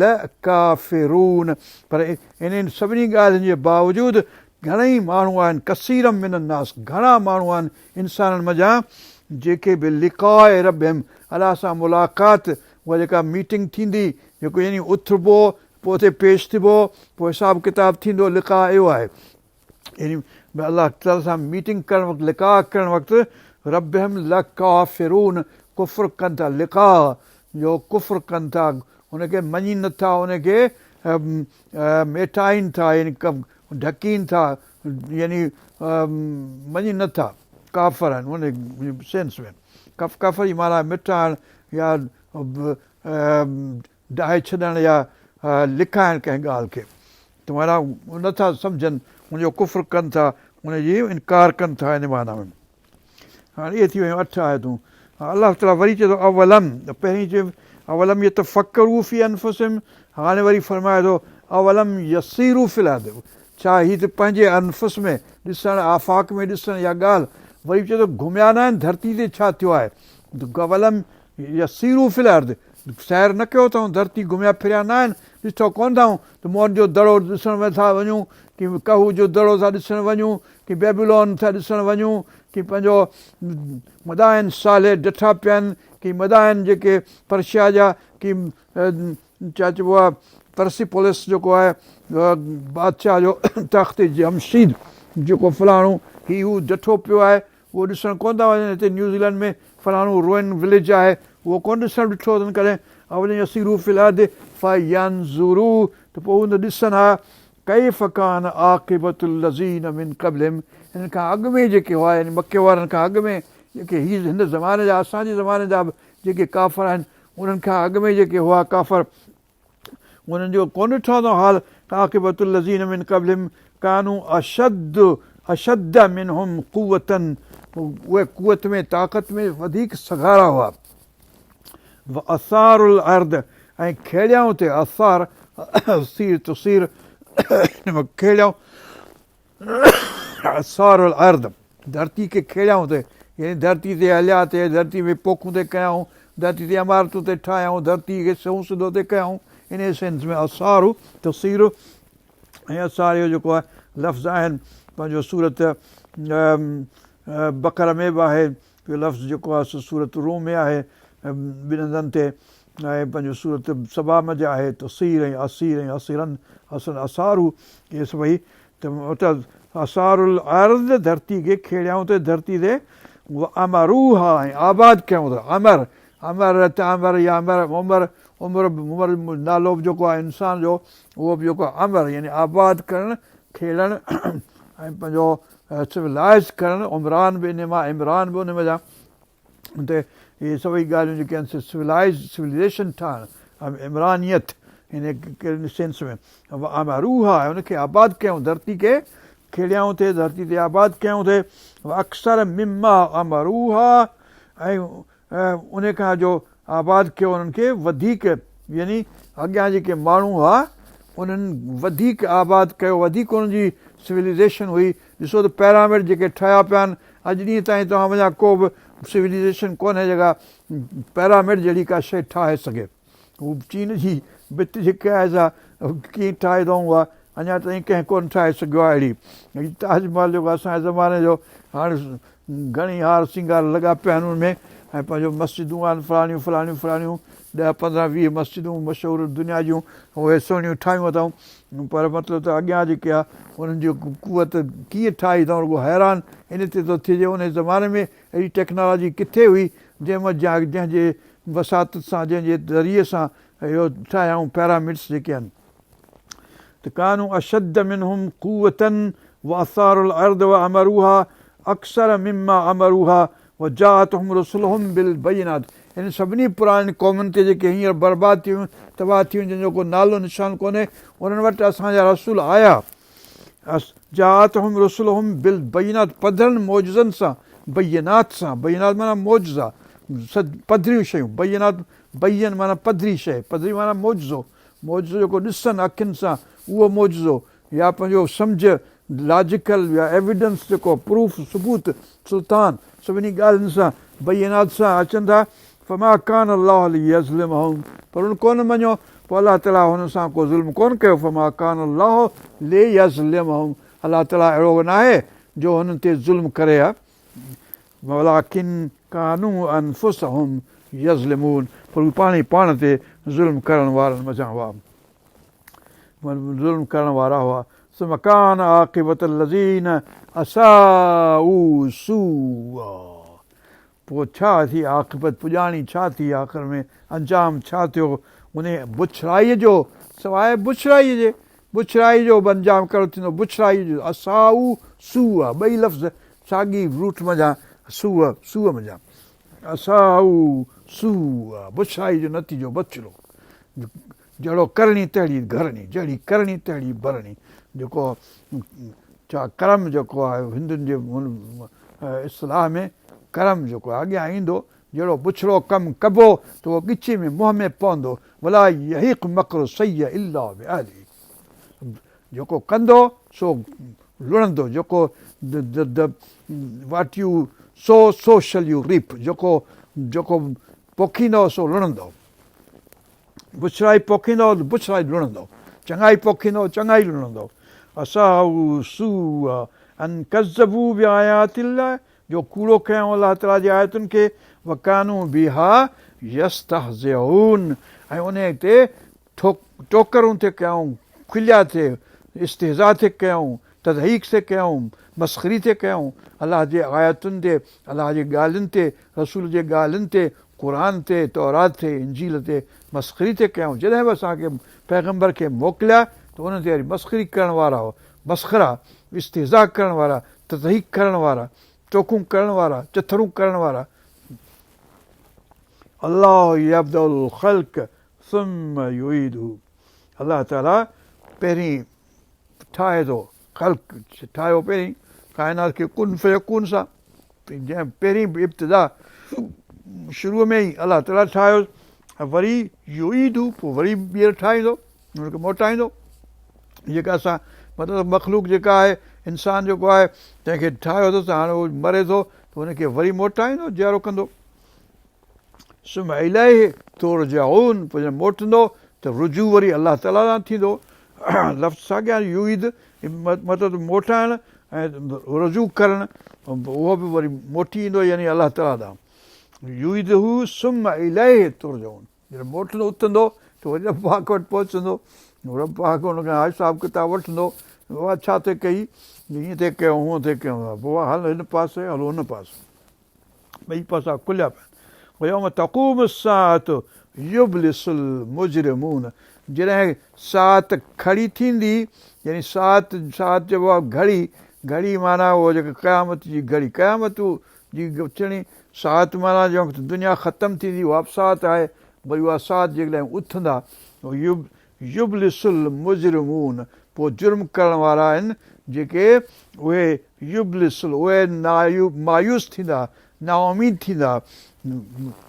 लकाफ़िरून पर इन्हनि सभिनी ॻाल्हियुनि जे बावजूदि घणेई माण्हू आहिनि कसीरम मिनन नास घणा माण्हू आहिनि इंसाननि मंझां जेके बि लिक़ाए रब्बिहिम अलाह सां मुलाक़ात उहा जेका मीटिंग थींदी जेको यानी उथिबो पोइ उते पेश थिबो पोइ हिसाबु किताबु थींदो लिका इहो आहे यानी अलाह ताला सां मीटिंग करणु वक़्तु लिका करणु वक़्तु रब्बिहिम लकाफ़िरून कुफ़्र कनि था लिका जो कुफ़्र कनि था हुनखे मञी नथा हुनखे मेटाइनि था यानी ढकीनि था यानी मञी नथा काफ़र आहिनि हुन सेंस में काफ़र जी माना मिटाइणु या डाहे छॾणु या लिकाइणु कंहिं ॻाल्हि खे त माना नथा सम्झनि हुनजो कुफ़्र कनि था हुनजी इनकार कनि था हिन माना में हाणे इहे थी वियूं 8 आयतूं अलाह ताला वरी चए थो अवलम पहिरीं चयो अवलम इहे त फ़क़रू फ़ी अनफुसिहिम हाणे वरी फरमाए थो अवलम यसीरू फ़िल अर्द छा हीअ त पंहिंजे अनफुस में ॾिसणु आफ़ाक़ में ॾिसणु इहा ॻाल्हि वरी चए थो घुमिया न आहिनि धरती ते छा थियो आहे अवलम यसीरू फ़िल अर्द सैर न कयो अथऊं धरती घुमिया फिरिया न आहिनि ॾिठो कोन अथऊं त मोहन जो दड़ो ॾिसण में था वञूं की कहू जो दड़ो था ॾिसणु वञूं की बेबीलोन था ॾिसणु वञूं की पंहिंजो मदाइन साले ॾिठा पिया आहिनि की मदाइन जेके पर्शिया जा की छा चइबो आहे परसिपोलिस जेको आहे बादशाह जो तख़्त जमशीद जेको फलाणो हीउ हू ॾिठो पियो आहे उहो ॾिसणु कोन था वञनि हिते न्यूज़ीलैंड में फलाणो रुइन विलेज आहे उहो कोन ॾिसणु ॾिठो अथनि कॾहिं अवल यसीरू फ़िल अर्द फ़यंज़ुरू त पोइ हू ॾिसनि हा कैफ़ कान आक़िबतुल लज़ीन मिन क़ब्लिहिम हिन खां अॻु में जेके हुआ यानी मके वारनि खां अॻु में जेके हीअ हिन ज़माने जा असांजे ज़माने जा बि जेके काफ़र आहिनि उन्हनि खां अॻु में जेके हुआ काफ़र उन्हनि जो कोन ॾिठो अथऊं हाल आक़िबतुल लज़ीन मिन क़ब्लिहिम कानू अशद मिनहुम क़ुव्वतन उहे कुवत में ताक़त में वधीक सघारा हुआ व असारुल अर्द ऐं खेड़ियाऊं ते असार सीर तुसीर खेड़ियाऊं असारुल अर्द धरती खे खेड़ियाऊं ते यानी धरती ते हलिया ते धरती में पोखूं ते कयाऊं धरती ते इमारतूं ते ठाहियूं धरती खे सऊं सिधो ते कयाऊं इन सेंस में असारू तसीर ऐं असार इहो जेको आहे लफ़्ज़ आहिनि पंहिंजो सूरत बकर में बि आहे इहो लफ़्ज़ जेको आहे सूरत रूम में आहे ॿिनि हंधनि ते ऐं पंहिंजो सूरत सबा में जो आहे तसीर ऐं असीर ऐं असीरनि असारू इहे सभई त असारुल अर्द धरती खे खेड़ियाऊं ते धरती ते अमरू हा ऐं आबाद कयूं था अमर अमर त अमर या अमर उमर उमिरि उमिरि नालो बि जेको आहे इंसान जो उहो बि जेको आहे अमर यानी आबाद करणु खेड़णु ऐं पंहिंजो सिविलाइज़ करणु उमरान बि इन मां इमरान बि उन में जा हुते इहे सभई ॻाल्हियूं जेके आहिनि सिविलाइज़ेशन ठाहिणु इमरानियत हिन सेंस में अमरू हा हुनखे आबाद कयूं धरती खे खेड़ियाऊं थिए धरती ते आबाद कयूं थिए अक्सर मिमा अमरू हा ऐं उन खां जो आबाद कयो उन्हनि खे वधीक यानी अॻियां जेके माण्हू हुआ उन्हनि वधीक आबाद कयो वधीक उन्हनि जी सिविलाइज़ेशन हुई ॾिसो त पैरामिड जेके ठहिया पिया आहिनि अॼु ॾींहं ताईं तव्हां वञा को बि सिविलाइज़ेशन कोन्हे जेका पैरामिड जहिड़ी का शइ ठाहे सघे हू चीन जी भित जेके आहे सा कीअं ठाहे अथऊं उहा अञा ताईं कंहिं कोन ठाहे सघियो आहे अहिड़ी ताजमहल जेको असांजे ज़माने जो हाणे घणी हार सिंगार लॻा पिया आहिनि उनमें ऐं पंहिंजो मस्जिदूं आहिनि फलाणियूं फलाणियूं फलाणियूं 10-15-20 मस्जिदूं मशहूरु दुनिया जूं उहे सुहिणियूं ठाहियूं अथऊं, पर मतिलबु त अॻियां जेके आहे उन्हनि जी कुवत कीअं ठाही अथऊं, रुॻो हैरान इन ते थो थिए उन ज़माने में अहिड़ी टेक्नोलॉजी किथे हुई जंहिंजे वसात सां, जंहिंजे ज़रिए सां इहो ठाहियाऊं पैरामिड्स जेके आहिनि। त कानू अशद मिनहुम कुवतन व असारुल अर्द व अमरूहा अक्सर मिम्मा अमरूहा व जाअतहुम रुसुलुहुम बिल बय्यिनात। हिन सभिनी पुराणनि क़ौमुनि ते जेके हींअर बर्बाद थियूं, तबाह थियूं, जंहिंजो को नालो निशान कोन्हे, उन्हनि वटि असांजा रसूल आया। जाअतहुम रुसुलुहुम बिल बय्यिनात, पधरनि मौजज़नि सां, बय्यिनात सां, बय्यिनात माना मौजज़ा, पधरियूं शयूं, बय्यिनात बय्यन माना पधरी शइ, पधरी माना मौजज़ो, मौजज़ो जेको ॾिसनि अखियुनि सां उहो मौजज़ो, या पंहिंजो सम्झ लॉजिकल या एविडेंस जेको प्रूफ सबूत सुल्तान सभिनी ॻाल्हियुनि सां बय्यनात सां अचनि था। फमा कान अल्लाह लियज़लिमहुम, पर उन कोन मञो, पोइ अलाह ताला हुन सां को ज़ुल्म कोन कयो। फमा कान अल्लाह लियज़लिमहुम, अलाह ताला अहिड़ो न आहे जो हुननि ते ज़ुल्म करे आहे। वलाकिन कानू अनफुसहुम यज़लिमून, पर उहे पाण ते ज़ुल्म करण वारनि मज़ा हुआ, ज़ुल्म करण वारा हुआ। सुम कान आक़िबत लज़ीन असाऊ सूआ, पोइ छा थी आक़िबत, पुॼाणी छा थी, आख़िर में अंजाम छा थियो उन बुछड़ाईअ जो, सवाइ बुछड़ाईअ जे, बुछड़ाई जो बि अंजाम कहिड़ो थींदो, बुछड़ाई जो। असाऊ सूआ, ॿई लफ़्ज़ साॻी रूट मञा, सूअ मञा, असाऊ सूआ, बुछड़ाई जो नतीजो बचिड़ो, जहिड़ो करणी तहिड़ी घरणी, जहिड़ी करणी तहिड़ी भरणी। जेको छा करम जेको आहे हिंदुनि जे इस्लाह में करम जेको आहे अॻियां ईंदो, जहिड़ो बुछड़ो कमु कबो त उहो ॻिची में मुंहं में पवंदो। भला यहीक़ मक्र सय्य इल्ला बिअहली, जेको कंदो सो लुणंदो, जेको what you sow shall you reap, जेको पोखींदो सो लुणंदो, बुछड़ाई पोखींदो बुछड़ाई लुणंदो, चङाई पोखींदो चङाई लुणंदो। असाऊ सूआ अन कज़्ज़बू बिआयातिल्लाह, जो कूड़ो कयूं अलाह ताला जी आयतुनि खे, वकानू बिहा यस्तहज़िऊन, ऐं उन ते टोकरूं ते कयूं, खुलिया थिए, इस्तिहज़ा ते कयूं, तदहीक ते कयूं, मस्ख़री ते कयूं, अलाह जे आयतुनि ते, अलाह जी ॻाल्हियुनि ते, रसूल जे ॻाल्हियुनि ते, क़ुर ते, तौरात ते, इंजील ते मस्ख़री ते कयूं। जॾहिं बि असांखे पैगम्बर खे मोकिलिया त उन ते वरी मस्ख़री करण वारा हो, मस्ख़रा, इस्तिहज़ा करण वारा, तदहीक करण वारा, टोकूं करण वारा, चथरूं करण वारा। अल्लाह यब्दउल ख़ल्क़ सुम्म युईदुहु, अलाह ताला पहिरीं ठाहे थो, ख़ल्क़ ठाहियो पहिरीं काइनात खे कुन फयकून सां, जंहिं पहिरीं बि इब्तिदा शुरूअ में ई अलाह ताला ठाहियो, वरी युईदुहु, पोइ वरी ॿीहर ठाहींदो, हुनखे मोटाईंदो। जेका असां मतिलबु मख़लूक जेका आहे, इंसानु जेको आहे, जंहिंखे ठाहियो अथसि हाणे उहो मरे थो त हुनखे वरी मोटाईंदो, जियारो कंदो। सुम इलैहि तुरजऊन, पोइ जॾहिं मोटंदो त रुजू वरी अलाह ताला सां थींदो। लफ़्ज़ साॻिया युईद मतिलबु मोटाइणु ऐं रुजू करणु, उहो बि वरी मोटी ईंदो, यानी अलाह ताला ॾांहुं। युईदहू सुम इलैहि तुरजऊन, जॾहिं मोटंदो उथंदो त वरी रब पाक वटि पहुचंदो, रब पाक हुनखां हिसाब किताब वठंदो, उहा छा थिए कई, हीअं थिए कयूं हूअं थिए कयूं, पोइ हल हिन पासे हलो हुन पासे, ॿई पासा खुलिया पिया। यौम तक़ूम अस्साअत युब्लिसुल मुजरिमून, जॾहिं सात खड़ी थींदी, यानी सात चइबो आहे घड़ी, घड़ी माना उहो जेका क़यामत जी घड़ी, क़यामत जी अचणी, सात माना जो दुनिया ख़तमु थींदी उहा बि सात आहे, वरी उहा सात जेकॾहिं उथंदा, युब्लिसुल मुजरिमून, पोइ जुर्म करण वारा आहिनि जेके उहे युब्लिसुल, उहे मायूस थींदा, नाउमीद थींदा।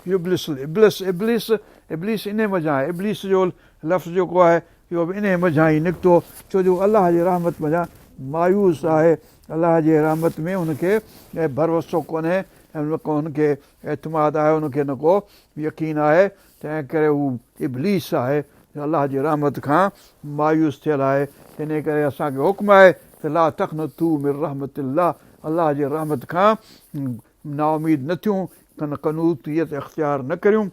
युब्लिसुल इब्लिस, इब्लिस इब्लिस इन मज़ा आहे, इब्लिस जो लफ़्ज़ जेको आहे इहो बि इन मज़ा ई निकितो, छो जो अलाह जे रहमत मज़ा मायूस आहे, अलाह जे रहमत में हुनखे भरोसो कोन्हे, ऐं हुनखे एतमाद आहे, हुनखे न को यकीन आहे, तंहिं करे हू इब्लिस आहे, अलाह जी रहमत खां मायूस थियल आहे। इन करे असांखे हुकुम आहे त ला तक़नतू मिन रहमतिल्लाह, अलाह जे रहमत खां नाउमीद न थियूं, कनूतियत इख़्तियार न करियूं।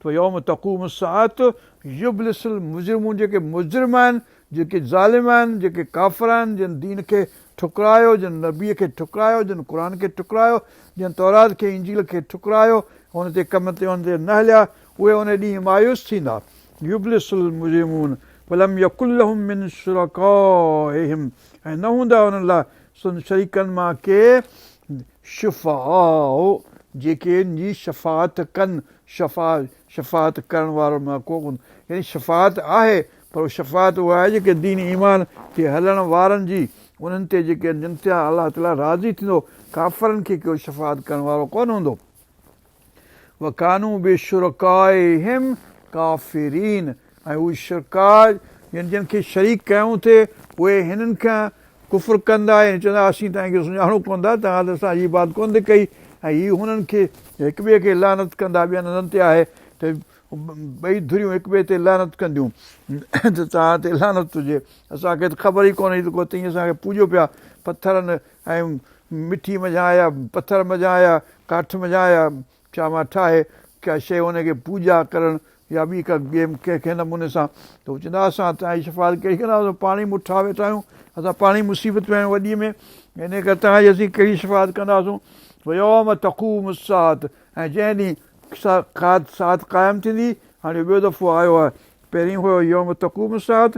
त यौम तक़ूम साअत युब्लिसुल मुजरिमून, जेके मुजरिम आहिनि, जेके ज़ालिम आहिनि, जेके काफ़िर आहिनि, जिन दीन खे ठुकरायो, जिन नबीअ खे ठुकरायो, जिन क़ुर खे ठुकरायो, जिन तौरात खे इंजील खे ठुकरायो, हुन ते कम ते हुन ते न हलिया, उहे उन ॾींहुं मायूस थींदा। युब्लिसुल मुजरिमून वलम यकुल लहुम मिन शुरकाइहिम, ऐं न हूंदा उन्हनि लाइ सुन शरीकनि मां के शुफ़ाओ, जेके इन जी शफ़ाअत कनि। शफ़ाअत करण वारो मां को कोन, यानी शफ़ाअत आहे, पर उहा शफ़ाअत उहा आहे जेके दीन ईमान ते हलण वारनि जी, उन्हनि ते जेके जिन ते अलाह ताला राज़ी थींदो, काफ़रनि खे को शफ़ाअत करण वारो कोन हूंदो। वकानू बिशुरकाइहिम काफ़िरीन, ऐं उहे शुरका जिन खे शरीक कयूं थिए, उहे हिननि खां कुफ़ुर कंदा ऐं चवंदा असीं तव्हांखे सुञाणूं कोन था, तव्हां त असां हीअ बात कोन थी कई, ऐं हीअ हुननि खे हिक ॿिए खे लानत कंदा। ॿियनि हंधनि ते आहे त ॿई धुरियूं हिक ॿिए ते लानत कंदियूं त तव्हां ते लानत हुजे, असांखे त ख़बर ई कोन्हे त को तीअं असांखे पूॼो पिया पथरनि ऐं मिठी मञा या पथर मञा या काठ मञा या छा मां ठाहे का शइ हुनखे पूॼा करणु या ॿी का गेम कंहिं नमूने सां, त हू चवंदा असां तव्हांजी शफ़ाअत कहिड़ी कंदा, पाणी मुठा वेठा आहियूं, असां पाणी मुसीबत में आहियूं वॾीअ में, इन करे तव्हांजी असीं कहिड़ी शफ़ाअत कंदासूं। यौम तक़ूम साअत, ऐं जंहिं ॾींहुं साअत क़ाइमु थींदी। हाणे ॿियो दफ़ो आयो आहे, पहिरीं हुयो यौम तक़ूम साअत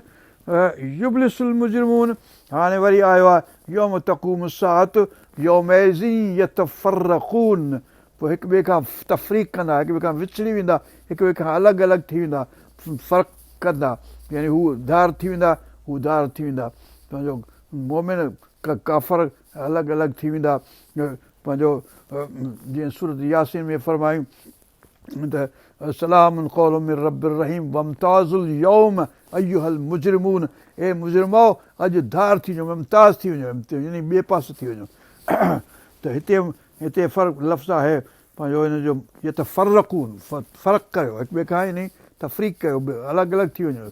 युब्लिसुल मुजरिमून, हाणे वरी आयो आहे यौम तक़ूम साअत यौमइज़िन यतफ़र्रक़ून, पोइ हिक ॿिए खां तफ़रीक़ कंदा, हिक ॿिए खां विछड़ी वेंदा, हिक ॿिए खां अलॻि अलॻि थी वेंदा, फ़र्क़ु कंदा, यानी हू धार थी वेंदा, हू धार थी वेंदा, पंहिंजो मोमिन काफ़र अलॻि अलॻि थी वेंदा। पंहिंजो जीअं सूरत यासीन में फरमायूं त सलामुन क़ौलुम मिर रब्बिर रहीम वमताज़ुल यौम अय्युहल मुजरिमून, ए मुजरिमो अॼु धार थी वञो, मुमताज़ थी वञो, यानी ॿिए पासे थी वञो। त हिते फ़र्क़ु लफ़्ज़ आहे पंहिंजो हिन जो यतफ़र्रक़ून, फ़र्क़ु कयो, हिक ॿिए खां यानी तफ़रीक़ कयो, अलॻि अलॻि थी वञो,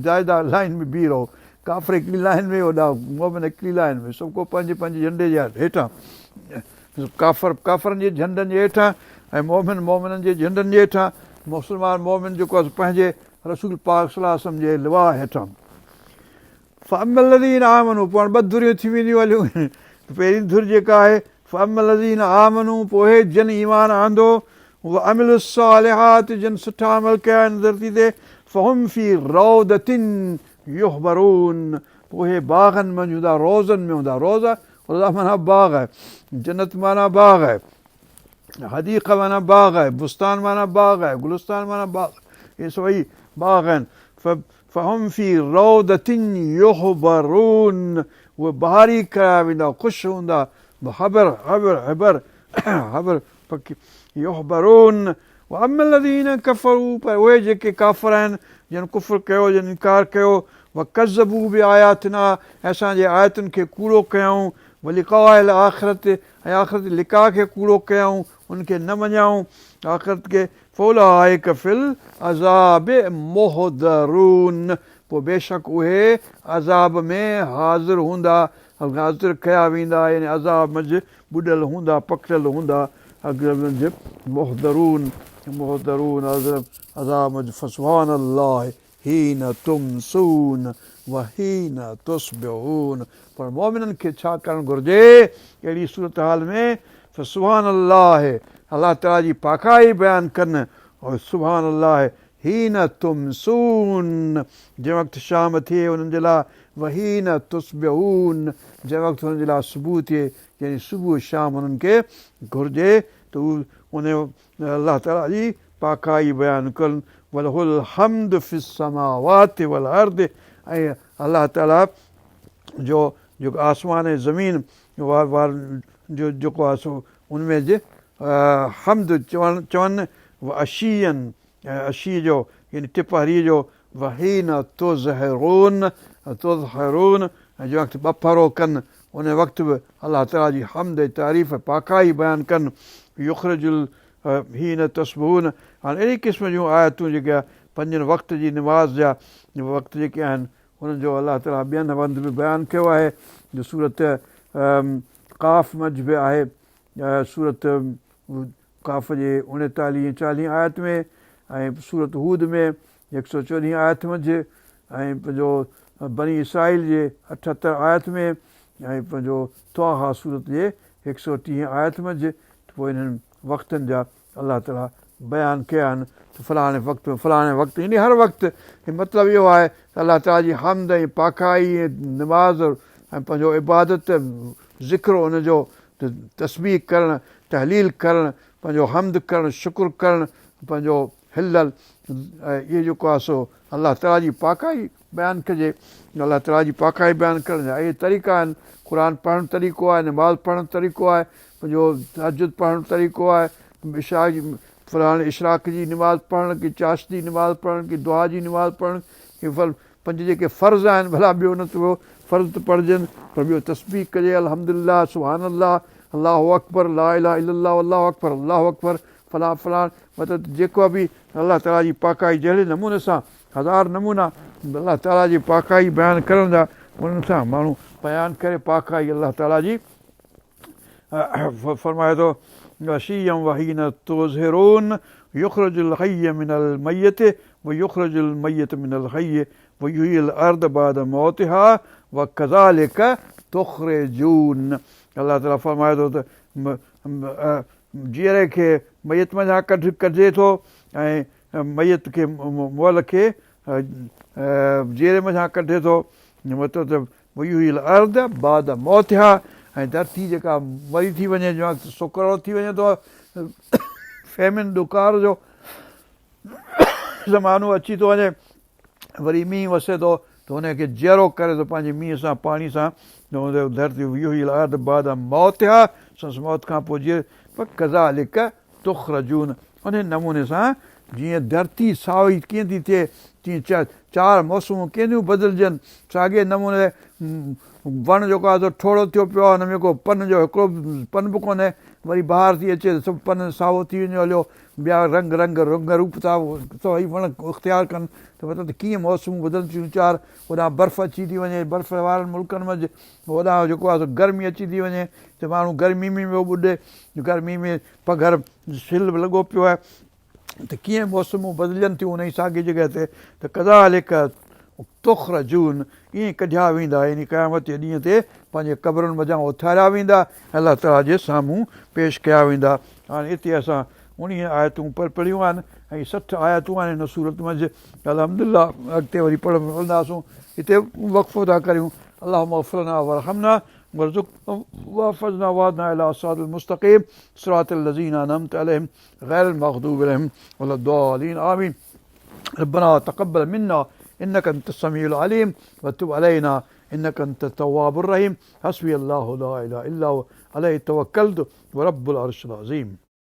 जाइदा लाइन में बीह रहो, काफ़िर हिकिड़ी लाइन में, होॾा मोमिन हिकिड़ी लाइन में, सभु को पंहिंजे पंहिंजे झंडे जे हेठां, काफ़रनि जे झंडनि जे हेठां ऐं मोमिननि जे झंडनि जे हेठां, मुस्लमान मोमिन जेको आहे पंहिंजे रसूल पाक सल्लल्लाहु अलैहि वसल्लम जे लिवा हेठां। फ़अम्मल लज़ीन आमनू, पोइ हाणे ॿ धुरियूं थी वेंदियूं हलियूं, पहिरीं धुर जेका आहे फ़अम्मल लज़ीन आमनू, पोइ जिन ईमान आंदो, वअमिलुस सालिहात, जिन सुठा अमल कया आहिनि धरती ते, फ़हुम फ़ी रौदतिन युहबरून, पोइ बाग़नि में हूंदा, रोज़नि में हूंदा, रोज़ा माना बाग़ आहे, जन्नत माना बाग़ आहे, हदीक़ माना बाग़ आहे, बुस्तान माना बाग़ आहे, गुलिस्तान माना बाग़, इहे सभई बाग़ आहिनि। फ़हुम फ़ी रौदतिन युहबरून, उहे बहारी कया वेंदा, ख़ुशि हूंदा, हबर हबर हबर हबर युहबरून। वअम्मल लज़ीन कफ़रू, पर उहे जेके काफ़िर आहिनि, जिन कुफ़ुर कयो, जिन इनकार कयो, वकज़्ज़बू बिआयातिना, ऐं असांजे आयतुनि खे कूड़ो कयऊं, वलिक़ाइल आख़िरत, ऐं आख़िरत लिका खे कूड़ो कयऊं, उनखे न मञाऊं आख़िरत खे, फ़उलाइक फ़िल अज़ाबि मुहदरून, पोइ बेशक उहे अज़ाब में हाज़िर हूंदा, हाज़िर कया वेंदा, यानी अज़ाब मंझि ॿुॾल हूंदा, पकड़ियल हूंदा, मंझि मुहदरून अज़ाब मंझि। फ़सुब्हानल्लाह हीन तुमसून व हीन तुस्बिहून, पर मोमिननि खे छा करणु घुरिजे अहिड़ी सूरत हाल में, फ़सुब्हानल्लाह, अलाह ताला जी पाकाई बयानु कनि, और सुब्हानल्लाह हीन तुमसून, जंहिं वक़्तु शाम थिए उन्हनि जे लाइ, व हीन तुस्बिहून, जंहिं वक़्तु हुननि जे लाइ सुबुह थिए, यानी सुबुह शाम उन्हनि खे घुरिजे त उन अलाह ताला जी पाकाई बयानु कनि। वलहुल हम्द फ़िस समावाति वल अर्द, ऐं अलाह ताला जो जेको आसमान ऐं ज़मीन वार जो जेको आहे सो उनमें हम्द चवनि अशीअनि, अशी जो यानी टिपहरीअ जो, वहीन तुज़हिरून, ऐं जंहिं वक़्तु बफ़रो कनि उन वक़्तु बि अलाह ताला जी हम्द ऐं तारीफ़ पाकाई बयानु कनि। युख़्रिजुल हीन तस्बहून, हाणे अहिड़ी क़िस्म जूं आयतूं जेके आहे पंजनि वक़्त जी निमाज़ जा वक़्त जेके आहिनि, हुननि जो अलाह ताला ॿियनि हंधि बि बयानु कयो आहे, जो सूरत काफ़ मंझि बि आहे, सूरत काफ़ जे 39-40 आयत में, ऐं सूरत हूद में 114 आयत मंझि ऐं पंहिंजो बनी इसराईल जे 78 आयत में ऐं पंहिंजो तौहा सूरत जे 130 आयत मंझि पोइ इन्हनि वक़्तनि जा अलाह ताला बयानु कया आहिनि त फलाणे वक़्तु फलाणे वक़्तु यानी हर वक़्तु मतिलबु इहो आहे त अलाह ताला जी हमद ऐं पाकाई ऐं निमाज़ ऐं पंहिंजो इबादत ज़िक्र उनजो तस्बीह करणु तहलील करणु पंहिंजो हमद करणु शुकुरु करणु पंहिंजो हिलल इहो जेको आहे सो अलाह ताला जी पाकाई बयानु कजे अलाह ताला जी पाकाई बयानु करण जा इहे तरीक़ा आहिनि क़ुर पढ़णु तरीक़ो आहे नमाज़ पढ़णु तरीक़ो आहे पंहिंजो तहजुद पढ़णु तरीक़ो आहे इशराक जी फलाणे इशराक जी निमाज़ पढ़णु की चाश जी निमाज़ पढ़णु की दुआ जी निमाज़ पढ़णु की पंज जेके फ़र्ज़ आहिनि भला ॿियो न त फ़र्ज़ त पढ़जनि पर ॿियो तस्बीह कजे अल्हम्दुलिल्लाह सुभानअल्लाह अल्लाहु अकबर ला इलाहा इल्लल्लाह अल्लाहु अकबर फलां फलां मतिलबु जेको बि अलाह ताला जी पाकाई जहिड़े नमूने सां हज़ार नमूना अलाह ताला जी पाकाई बयानु करण जा उन्हनि सां माण्हू बयानु करे पाकाई अलाह ताला जी फरमाए थो वशीयम वहीन तुज़हिरून युख़्रिजुल हय्य मिनल मय्यत व युख़्रिजुल मय्यत मिनल हय्य व युहयिल अर्द बाद मौतिहा व कज़ालिक तुख़्रिजून अलाह ताला फरमाए थो त जीअरे खे मयत मञा कढे थो ऐं मयत खे मुअल खे जीअरे मञा कढे थो मतिलबु त युहयिल अर्द बाद मौतिहा ऐं धरती जेका मरी थी वञे सुकरो थी वञे थो फैमिन ॾुकार जो ज़मानो अची थो वञे वरी मींहुं वसे थो त हुनखे जहिड़ो करे थो पंहिंजे मींहं सां पाणी सां धरती युहयिल अर्द बाद मौतिहा संस मौत खां पोइ जीअं कज़ालिक तुख़्रजून उन नमूने सां जीअं धरती साई कीअं थी थिए तीअं चारि मौसमूं कीअं थियूं बदिलजनि साॻिए नमूने वण जेको आहे ठोड़ो थियो पियो आहे हुन में को पन जो हिकिड़ो पन बि कोन्हे वरी बहार थी अचे त सभु पन साओ थी वञे हलियो ॿिया रंग रूप था सभई वण इख़्तियार कनि त मतिलबु कीअं मौसमूं बदिलनि थियूं चारि होॾां बर्फ़ अची थी वञे बर्फ़ वारनि मुल्कनि मंझि होॾां जेको आहे गर्मी अची थी वञे त माण्हू गर्मी में पियो ॿुॾे गर्मी में पघर शिल बि लॻो पियो आहे त कीअं मौसमूं बदिलजनि थियूं उन जी साॻी जॻह ते त कज़ालिक तुख़्रजून ईअं कढिया वेंदा यानी क़यामत जे ॾींहं ते पंहिंजे क़बरुनि मथां उथारिया वेंदा अलाह ताला जे साम्हूं पेश कया वेंदा हाणे हिते असां 19 आयतूं पढ़ियूं आहिनि ऐं 60 आयतूं आहिनि हिन सूरत मंझि अल्हम्दुलिल्लाह अॻिते वरी पढ़ंदासूं हिते वक़फ़ो था करियूं अल्लाहुम्मा इग़फिर लना वरहमना वाहफ़ज़ना वहदना इला सिरातिल मुस्तक़ीम सिरातिल लज़ीना अनअमता अलैहिम ग़ैरिल मग़दूबि अलैहिम वलद्दालीन आमीन रब्बना तक़ब्बल मिन्ना इन्नका अंतस समीउल अलीम व तुब अलैना इन्नका अंतत तव्वाबुर रहीम हस्बी अल्लाहु ला इलाहा इल्ला हु अलैहि तवक्कलतु व रब्बुल अर्शिल अज़ीम।